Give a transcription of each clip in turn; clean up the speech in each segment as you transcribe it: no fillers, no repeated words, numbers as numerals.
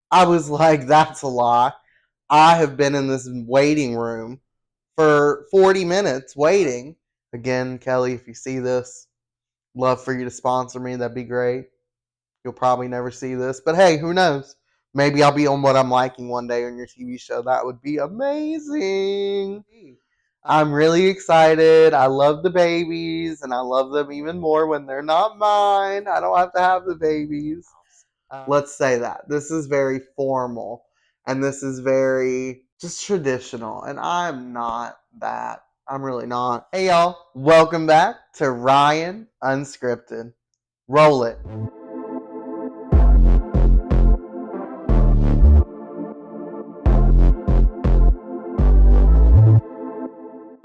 I was like, that's a lie. I have been in this waiting room for 40 minutes waiting. Again, Kelly, if you see this, love for you to sponsor me. That'd be great. You'll probably never see this, but hey, who knows? Maybe I'll be on What I'm Liking one day on your TV show. That would be amazing. I'm really excited. I love the babies, and I love them even more when they're not mine. I don't have to have the babies. Let's say that. This is very formal, and this is very just traditional, and I'm not that. I'm really not. Hey, y'all. Welcome back to Ryan Unscripted. Roll it.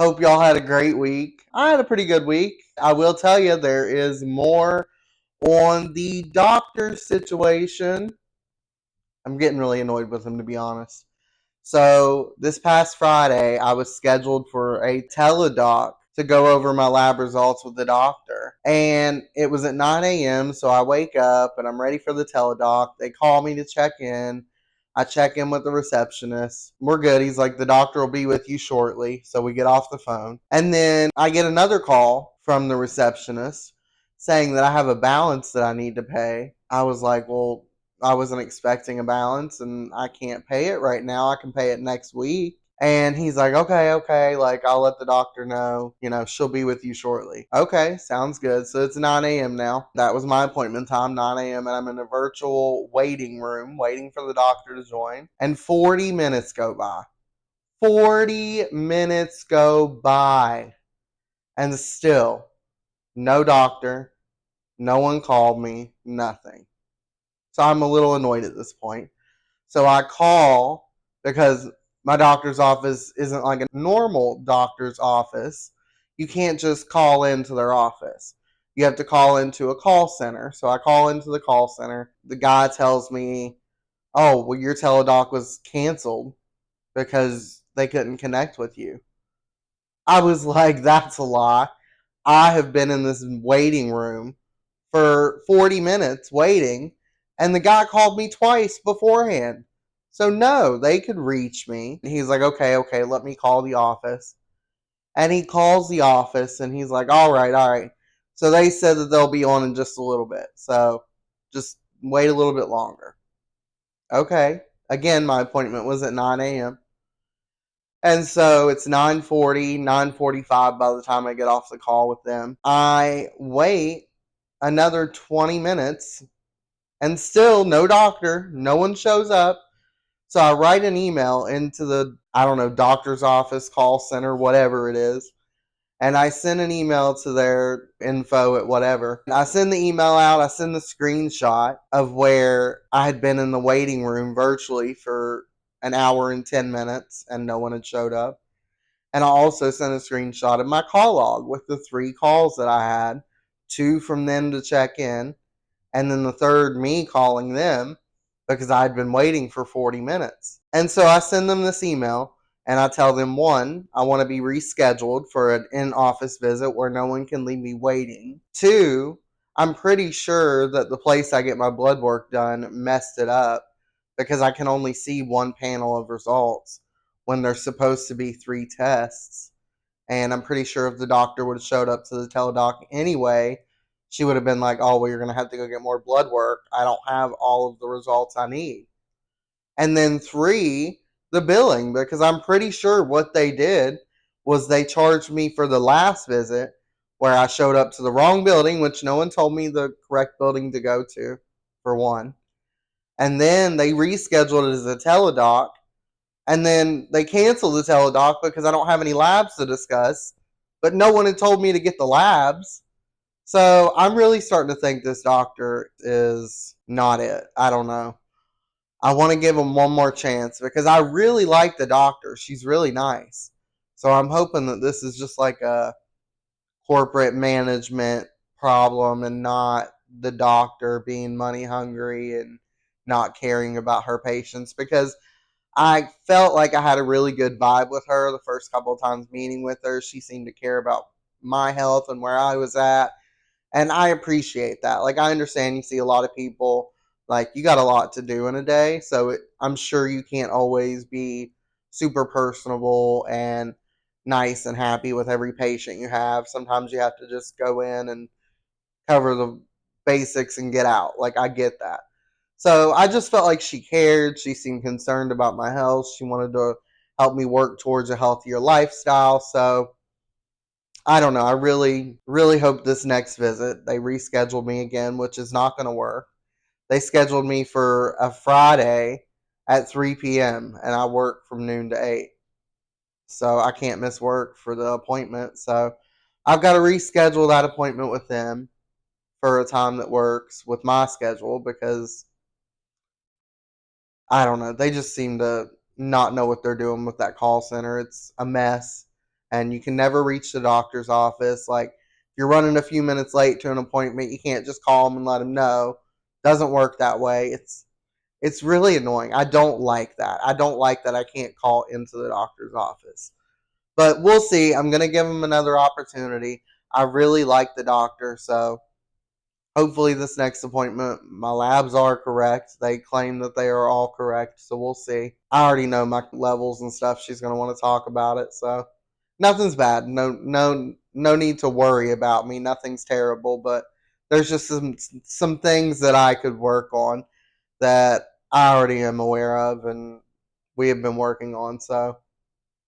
Hope y'all had a great week. I had a pretty good week. I will tell you, there is more on the doctor situation. I'm getting really annoyed with him, to be honest. So, this past Friday, I was scheduled for a teledoc to go over my lab results with the doctor. And it was at 9 a.m., so I wake up and I'm ready for the teledoc. They call me to check in. I check in with the receptionist. We're good. He's like, the doctor will be with you shortly. So we get off the phone. And then I get another call from the receptionist saying that I have a balance that I need to pay. I was like, well, I wasn't expecting a balance and I can't pay it right now. I can pay it next week. And he's like, okay, like I'll let the doctor know, she'll be with you shortly. Okay, sounds good. So it's 9 a.m. now. That was my appointment time, 9 a.m. And I'm in a virtual waiting room waiting for the doctor to join. And 40 minutes go by. 40 minutes go by. And still, no doctor, no one called me, nothing. So I'm a little annoyed at this point. So I call because my doctor's office isn't like a normal doctor's office. You can't just call into their office. You have to call into a call center. So I call into the call center. The guy tells me, oh, well, your teledoc was canceled because they couldn't connect with you. I was like, that's a lie. I have been in this waiting room for 40 minutes waiting, and the guy called me twice beforehand. So, no, they could reach me. And he's like, okay, let me call the office. And he calls the office, and he's like, all right. So, they said that they'll be on in just a little bit. So, just wait a little bit longer. Okay. Again, my appointment was at 9 a.m. And so it's 9:40, 9:45 by the time I get off the call with them. I wait another 20 minutes and still no doctor, no one shows up. So I write an email into the, I don't know, doctor's office, call center, whatever it is. And I send an email to their info at whatever. I send the email out. I send the screenshot of where I had been in the waiting room virtually for an hour and 10 minutes and no one had showed up. And I also sent a screenshot of my call log with the 3 calls that I had, 2 from them to check in, and then the third me calling them because I'd been waiting for 40 minutes. And so I send them this email and I tell them, 1, I want to be rescheduled for an in-office visit where no one can leave me waiting. 2, I'm pretty sure that the place I get my blood work done messed it up because I can only see one panel of results when there's supposed to be 3 tests. And I'm pretty sure if the doctor would have showed up to the teledoc anyway, she would have been like, oh, well, you're going to have to go get more blood work. I don't have all of the results I need. And then 3, the billing, because I'm pretty sure what they did was they charged me for the last visit where I showed up to the wrong building, which no one told me the correct building to go to, for one. And then they rescheduled it as a teledoc. And then they canceled the teledoc because I don't have any labs to discuss. But no one had told me to get the labs. So I'm really starting to think this doctor is not it. I don't know. I want to give him one more chance because I really like the doctor. She's really nice. So I'm hoping that this is just like a corporate management problem and not the doctor being money hungry and not caring about her patients, because I felt like I had a really good vibe with her the first couple of times meeting with her. She seemed to care about my health and where I was at. And I appreciate that. Like, I understand you see a lot of people Like, you got a lot to do in a day, so I'm sure you can't always be super personable and nice and happy with every patient you have. Sometimes you have to just go in and cover the basics and get out. Like, I get that. So I just felt like she cared. She seemed concerned about my health. She wanted to help me work towards a healthier lifestyle. So I don't know. I really, really hope this next visit they reschedule me again, which is not going to work. They scheduled me for a Friday at 3 p.m. and I work from noon to 8. So I can't miss work for the appointment. So I've got to reschedule that appointment with them for a time that works with my schedule because I don't know. They just seem to not know what they're doing with that call center. It's a mess, and you can never reach the doctor's office. Like, if you're running a few minutes late to an appointment, you can't just call them and let them know. Doesn't work that way. It's really annoying. I don't like that. I don't like that I can't call into the doctor's office. But we'll see. I'm gonna give them another opportunity. I really like the doctor, so hopefully this next appointment my labs are correct. They claim that they are all correct, so we'll see. I already know my levels and stuff. She's going to want to talk about it, so nothing's bad. No need to worry about me. Nothing's terrible, but there's just some things that I could work on that I already am aware of and we have been working on. So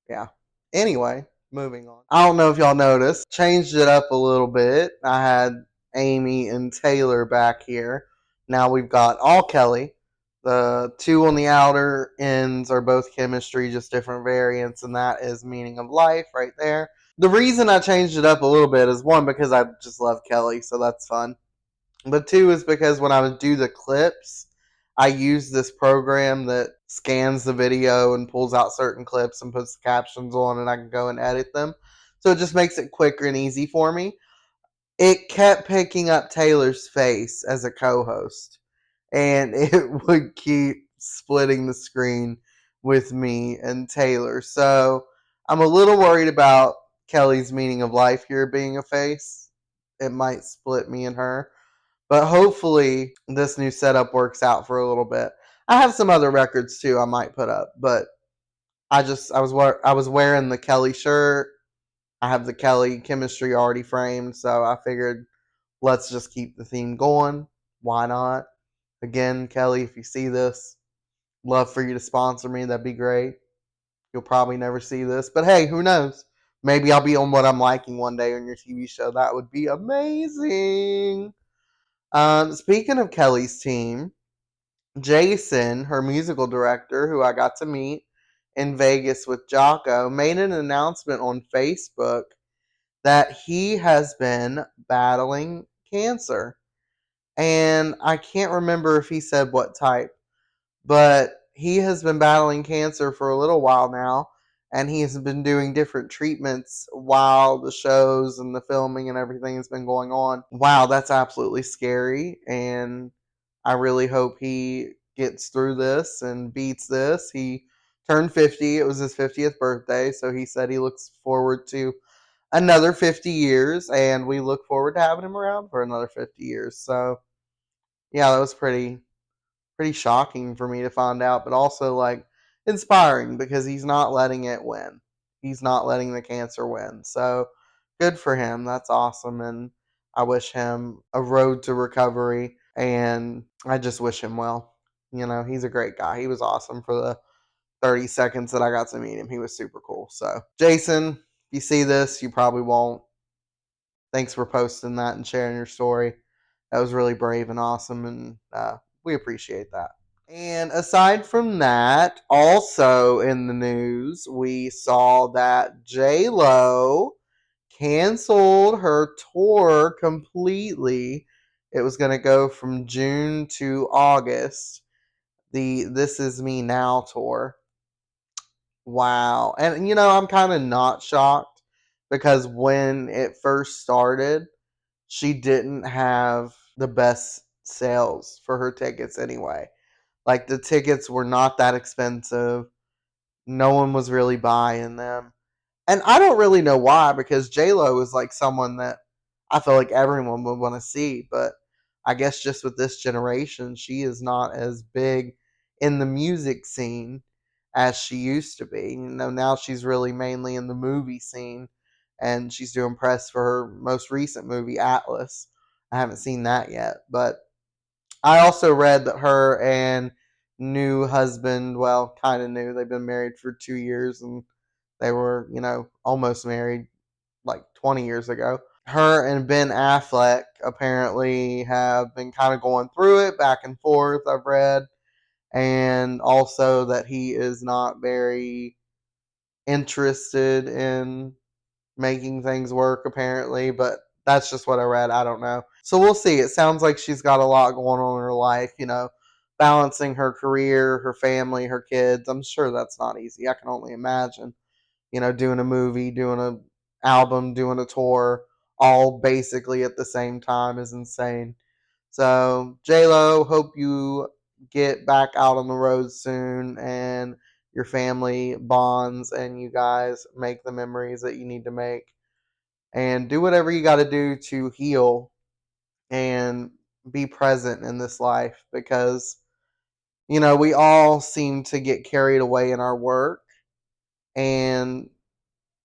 yeah. Anyway, moving on. I don't know if y'all noticed, changed it up a little bit. I had Amy and Taylor back here. Now we've got all Kelly. The two on the outer ends are both chemistry, just different variants, and that is meaning of life right there. The reason I changed it up a little bit is one, because I just love Kelly, so that's fun. But two is because when I would do the clips, I use this program that scans the video and pulls out certain clips and puts the captions on, and I can go and edit them. So it just makes it quicker and easy for me. It kept picking up Taylor's face as a co-host, and it would keep splitting the screen with me and Taylor. So I'm a little worried about Kelly's meaning of life here being a face. It might split me and her. But hopefully this new setup works out for a little bit. I have some other records too I might put up, but I was wearing the Kelly shirt. I have the Kelly chemistry already framed, so I figured let's just keep the theme going. Why not? Again, Kelly, if you see this, love for you to sponsor me. That'd be great. You'll probably never see this, but hey, who knows? Maybe I'll be on What I'm Liking one day on your TV show. That would be amazing. Speaking of Kelly's team, Jason, her musical director, who I got to meet in Vegas with Jocko, made an announcement on Facebook that he has been battling cancer. And I can't remember if he said what type, but he has been battling cancer for a little while now. And he has been doing different treatments while the shows and the filming and everything has been going on. Wow, that's absolutely scary. And I really hope he gets through this and beats this. He turned 50. It was his 50th birthday. So he said he looks forward to another 50 years. And we look forward to having him around for another 50 years. So, yeah, that was pretty shocking for me to find out, but also like inspiring because he's not letting it win. He's not letting the cancer win. So good for him. That's awesome. And I wish him a road to recovery and I just wish him well. You know, he's a great guy. He was awesome for the 30 seconds that I got to meet him. He was super cool. So, Jason, if you see this, you probably won't. Thanks for posting that and sharing your story. That was really brave and awesome, and we appreciate that. And aside from that, also in the news, we saw that J Lo canceled her tour completely. It was going to go from June to August. The This Is Me Now tour. Wow. And you know, I'm kind of not shocked because when it first started, she didn't have the best sales for her tickets anyway. Like, the tickets were not that expensive. No one was really buying them. And I don't really know why, because J-Lo is like someone that I feel like everyone would want to see. But I guess just with this generation, she is not as big in the music scene as she used to be. Now she's really mainly in the movie scene, and she's doing press for her most recent movie, Atlas. I haven't seen that yet, but I also read that her and new husband, well, kind of new, they've been married for 2 years, and they were, almost married like 20 years ago. Her and Ben Affleck apparently have been kind of going through it back and forth, I've read, and also that he is not very interested in making things work apparently, but that's just what I read. I don't know. So we'll see. It sounds like she's got a lot going on in her life, balancing her career, her family, her kids. I'm sure that's not easy. I can only imagine. Doing a movie, doing an album, doing a tour, all basically at the same time is insane. So, J-Lo, hope you get back out on the road soon and your family bonds and you guys make the memories that you need to make and do whatever you got to do to heal and be present in this life because, we all seem to get carried away in our work and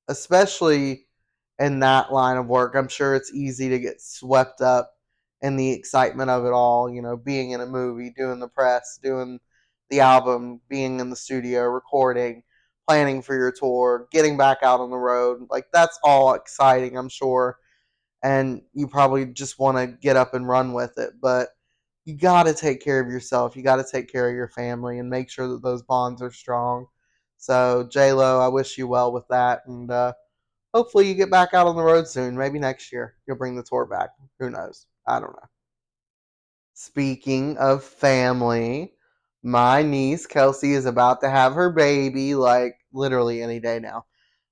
especially in that line of work, I'm sure it's easy to get swept up in the excitement of it all, being in a movie, doing the press, doing the album, being in the studio, recording, planning for your tour, getting back out on the road. Like, that's all exciting, I'm sure. And you probably just want to get up and run with it. But you got to take care of yourself. You got to take care of your family and make sure that those bonds are strong. So, J-Lo, I wish you well with that. And hopefully you get back out on the road soon. Maybe next year you'll bring the tour back. Who knows? I don't know. Speaking of family, my niece Kelsey is about to have her baby like literally any day now.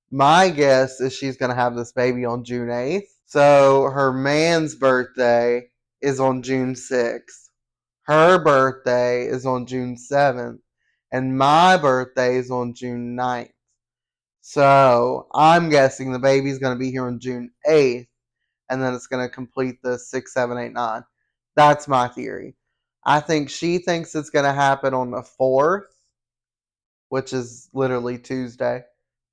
My guess is she's going to have this baby on June 8th. So her man's birthday is on June 6th. Her birthday is on June 7th. And my birthday is on June 9th. So I'm guessing the baby's going to be here on June 8th. And then it's going to complete the 6, 7, 8, 9. That's my theory. I think she thinks it's going to happen on the 4th, which is literally Tuesday.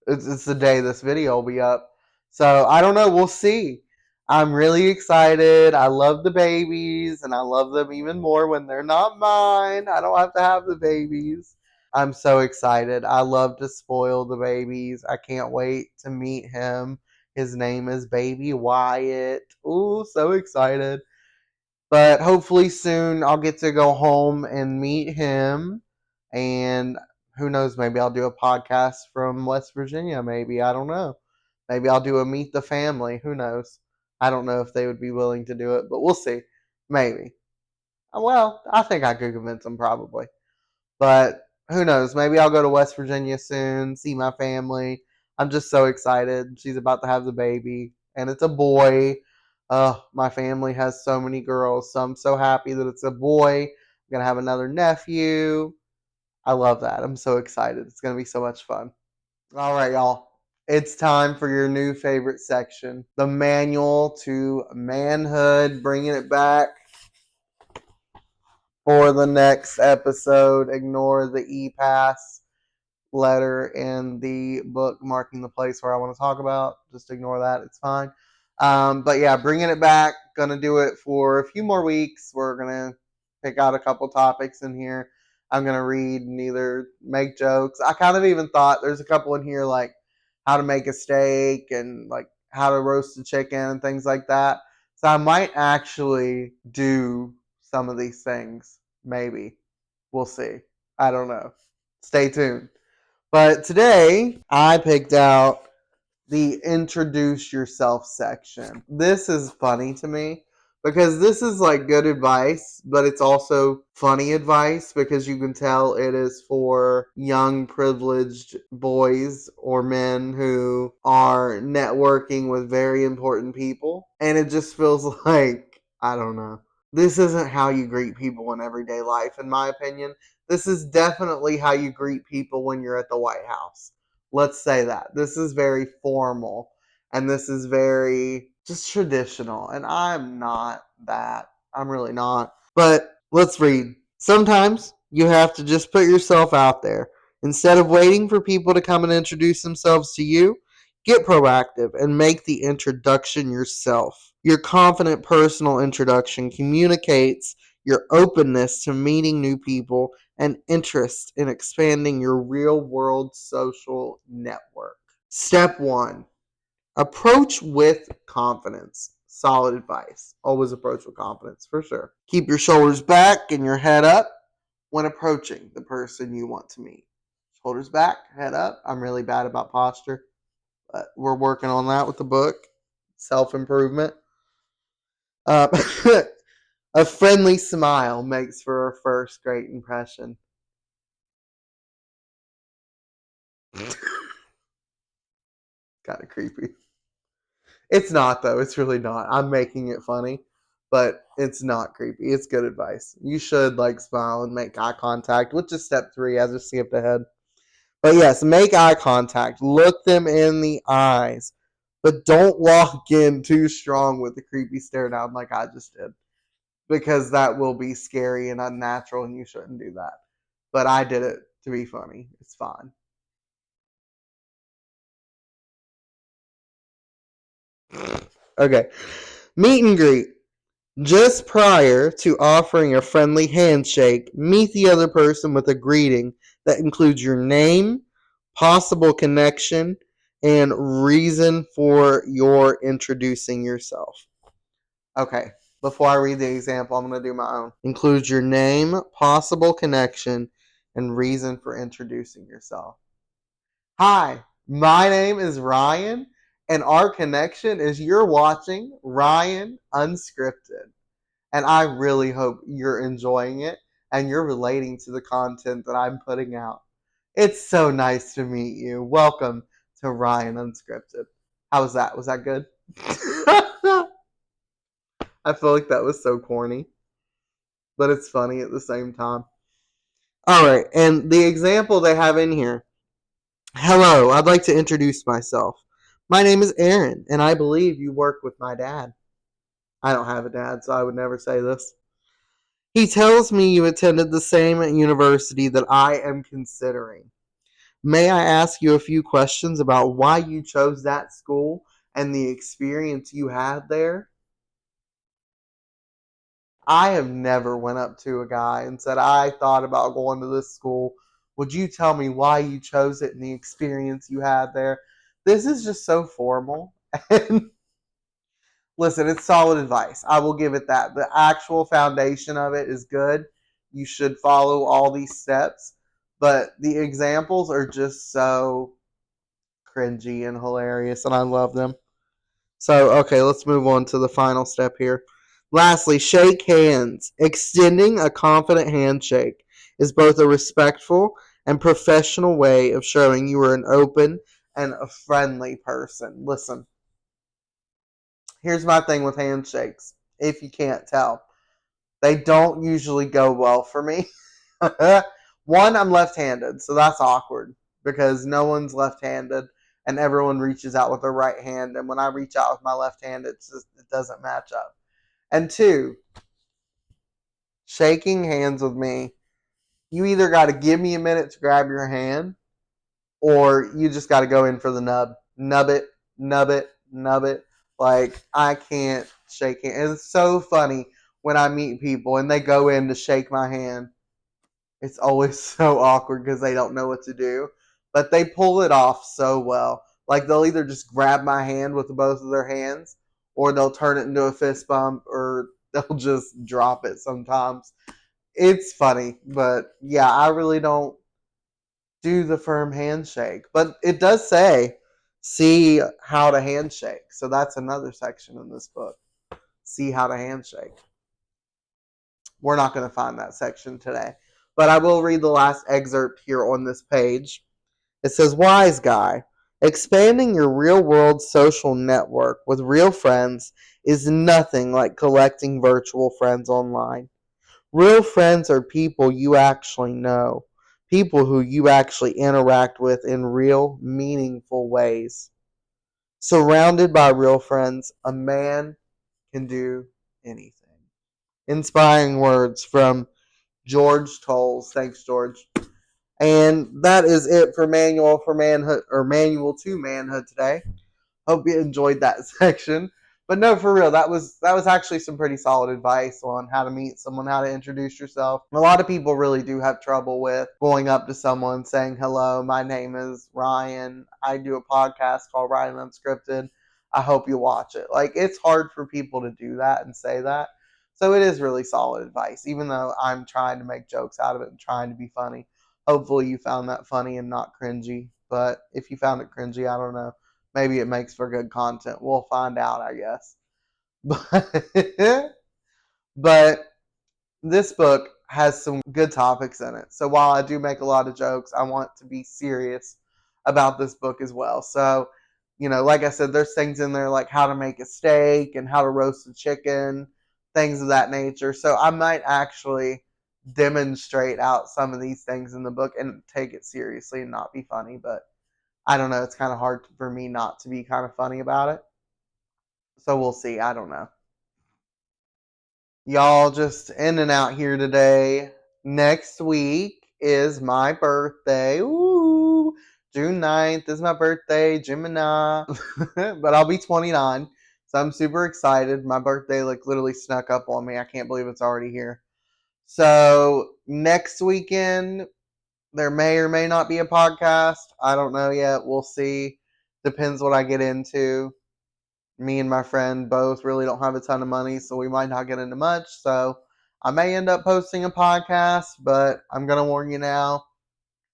It's the day this video will be up. So I don't know. We'll see. I'm really excited. I love the babies, and I love them even more when they're not mine. I don't have to have the babies. I'm so excited. I love to spoil the babies. I can't wait to meet him. His name is Baby Wyatt. Ooh, so excited. But hopefully soon I'll get to go home and meet him. And who knows, maybe I'll do a podcast from West Virginia, maybe. I don't know. Maybe I'll do a Meet the Family. Who knows? I don't know if they would be willing to do it, but we'll see. Maybe. Well, I think I could convince them probably. But who knows? Maybe I'll go to West Virginia soon, see my family. I'm just so excited. She's about to have the baby, and it's a boy. My family has so many girls, so I'm so happy that it's a boy. I'm going to have another nephew. I love that. I'm so excited. It's going to be so much fun. All right, y'all. It's time for your new favorite section, the manual to manhood, bringing it back for the next episode. Ignore the e-pass letter in the book marking the place where I want to talk about. Just ignore that. It's fine. But yeah, bringing it back. Gonna do it for a few more weeks. We're gonna pick out a couple topics in here. I'm gonna read and either make jokes. I kind of even thought there's a couple in here like how to make a steak and like how to roast a chicken and things like that. So I might actually do some of these things. Maybe. We'll see. I don't know. Stay tuned. But today I picked out the introduce yourself section. This is funny to me because this is like good advice, but it's also funny advice because you can tell it is for young privileged boys or men who are networking with very important people. And it just feels like, I don't know. This isn't how you greet people in everyday life, in my opinion. This is definitely how you greet people when you're at the White House. Let's say that. This is very formal and this is very just traditional. And I'm not that. I'm really not. But let's read. Sometimes you have to just put yourself out there. Instead of waiting for people to come and introduce themselves to you, get proactive and make the introduction yourself. Your confident personal introduction communicates your openness to meeting new people and interest in expanding your real world social network. Step 1. Approach with confidence. Solid advice. Always approach with confidence, for sure. Keep your shoulders back and your head up when approaching the person you want to meet. Shoulders back, head up. I'm really bad about posture, but we're working on that with the book. Self-improvement. Uh, a friendly smile makes for a first great impression. Kind of creepy. It's not, though. It's really not. I'm making it funny, but it's not creepy. It's good advice. You should smile and make eye contact, which is step 3. I just skipped ahead. But yes, make eye contact. Look them in the eyes. But don't walk in too strong with a creepy stare down like I just did. Because that will be scary and unnatural and you shouldn't do that. But I did it to be funny. It's fine. Okay. Meet and greet. Just prior to offering a friendly handshake, meet the other person with a greeting that includes your name, possible connection, and reason for your introducing yourself. Okay, before I read the example, I'm going to do my own. Includes your name, possible connection, and reason for introducing yourself. Hi, my name is Ryan, and our connection is you're watching Ryan Unscripted. And I really hope you're enjoying it and you're relating to the content that I'm putting out. It's so nice to meet you. Welcome to Ryan Unscripted. How was that? Was that good? I feel like that was so corny, but it's funny at the same time. All right, and the example they have in here. Hello, I'd like to introduce myself. My name is Aaron, and I believe you work with my dad. I don't have a dad, so I would never say this. He tells me you attended the same university that I am considering. May I ask you a few questions about why you chose that school and the experience you had there? I have never went up to a guy and said, I thought about going to this school. Would you tell me why you chose it and the experience you had there? This is just so formal. And listen, it's solid advice. I will give it that. The actual foundation of it is good. You should follow all these steps. But the examples are just so cringy and hilarious, and I love them. So, okay, let's move on to the final step here. Lastly, shake hands. Extending a confident handshake is both a respectful and professional way of showing you are an open and a friendly person. Listen, here's my thing with handshakes, if you can't tell. They don't usually go well for me. One, I'm left-handed, so that's awkward because no one's left-handed and everyone reaches out with their right hand. And when I reach out with my left hand, it doesn't match up. And two, shaking hands with me, you either got to give me a minute to grab your hand or you just got to go in for the nub. Nub it, nub it, nub it. I can't shake hands. And it's so funny when I meet people and they go in to shake my hand. It's always so awkward because they don't know what to do. But they pull it off so well. They'll either just grab my hand with both of their hands or they'll turn it into a fist bump or they'll just drop it sometimes. It's funny. But yeah, I really don't do the firm handshake. But it does say, see how to handshake. So that's another section in this book. See how to handshake. We're not going to find that section today. But I will read the last excerpt here on this page. It says, Wise guy, expanding your real-world social network with real friends is nothing like collecting virtual friends online. Real friends are people you actually know, people who you actually interact with in real, meaningful ways. Surrounded by real friends, a man can do anything. Inspiring words from George Tolles. Thanks, George. And that is it for Manual for Manhood, or Manual to Manhood today. Hope you enjoyed that section. But no, for real, that was actually some pretty solid advice on how to meet someone, how to introduce yourself. A lot of people really do have trouble with going up to someone saying, "Hello, my name is Ryan. I do a podcast called Ryan Unscripted. I hope you watch it." Like, it's hard for people to do that and say that. So it is really solid advice, even though I'm trying to make jokes out of it and trying to be funny. Hopefully you found that funny and not cringy. But if you found it cringy, I don't know. Maybe it makes for good content. We'll find out, I guess. But, but this book has some good topics in it. So while I do make a lot of jokes, I want to be serious about this book as well. So, like I said, there's things in there like how to make a steak and how to roast a chicken, things of that nature. So I might actually demonstrate out some of these things in the book and take it seriously and not be funny. But I don't know. It's kind of hard for me not to be kind of funny about it. So we'll see. I don't know. Y'all just in and out here today. Next week is my birthday. Ooh, June 9th is my birthday, Gemini. But I'll be 29. So I'm super excited. My birthday literally snuck up on me. I can't believe it's already here. So next weekend, there may or may not be a podcast. I don't know yet. We'll see. Depends what I get into. Me and my friend both really don't have a ton of money, so we might not get into much. So I may end up posting a podcast, but I'm going to warn you now,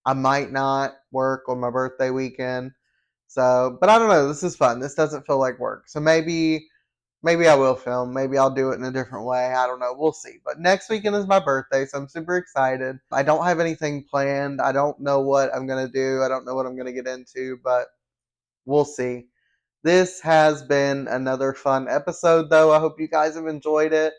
I might not work on my birthday weekend. So, but I don't know. This is fun. This doesn't feel like work. So maybe I will film. Maybe I'll do it in a different way. I don't know. We'll see. But next weekend is my birthday, so I'm super excited. I don't have anything planned. I don't know what I'm going to do. I don't know what I'm going to get into, but we'll see. This has been another fun episode, though. I hope you guys have enjoyed it.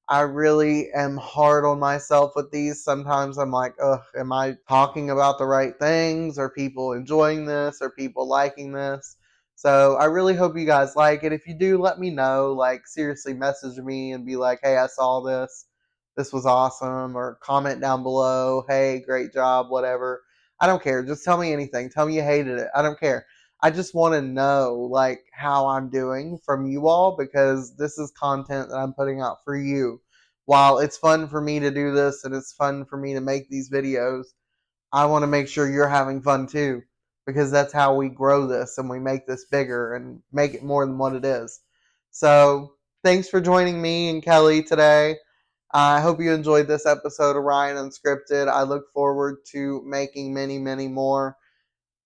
I really am hard on myself with these. Sometimes I'm like, ugh, am I talking about the right things? Are people enjoying this? Are people liking this? So I really hope you guys like it. If you do, let me know. Like, seriously, message me and be like, hey, I saw this. This was awesome. Or comment down below, hey, great job, whatever. I don't care. Just tell me anything. Tell me you hated it. I don't care. I just want to know like how I'm doing from you all, because this is content that I'm putting out for you. While it's fun for me to do this and it's fun for me to make these videos, I want to make sure you're having fun too, because that's how we grow this and we make this bigger and make it more than what it is. So thanks for joining me and Kelly today. I hope you enjoyed this episode of Ryan Unscripted. I look forward to making many, many more.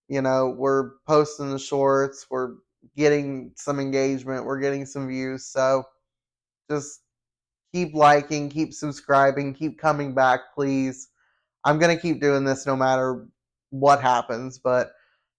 We're posting the shorts, we're getting some engagement, we're getting some views. So just keep liking, keep subscribing, keep coming back, please. I'm going to keep doing this no matter what happens, but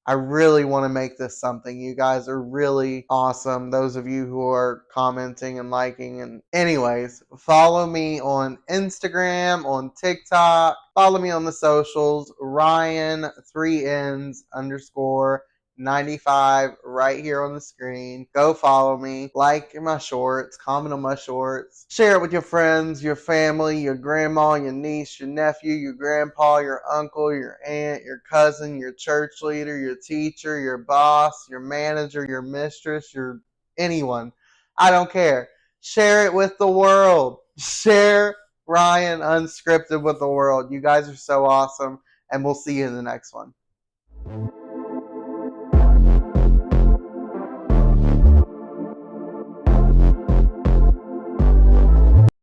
I really want to make this something. You guys are really awesome. Those of you who are commenting and liking. And anyways, follow me on Instagram, on TikTok. Follow me on the socials. Ryan 3Ns _ 95 right here on the screen. Go follow me, like my shorts, comment on my shorts, share it with your friends, your family, your grandma, your niece, your nephew, your grandpa, your uncle, your aunt, your cousin, your church leader, your teacher, your boss, your manager, your mistress, your anyone. I don't care. Share it with the world. Share Ryan Unscripted with the world. You guys are so awesome, and we'll see you in the next one.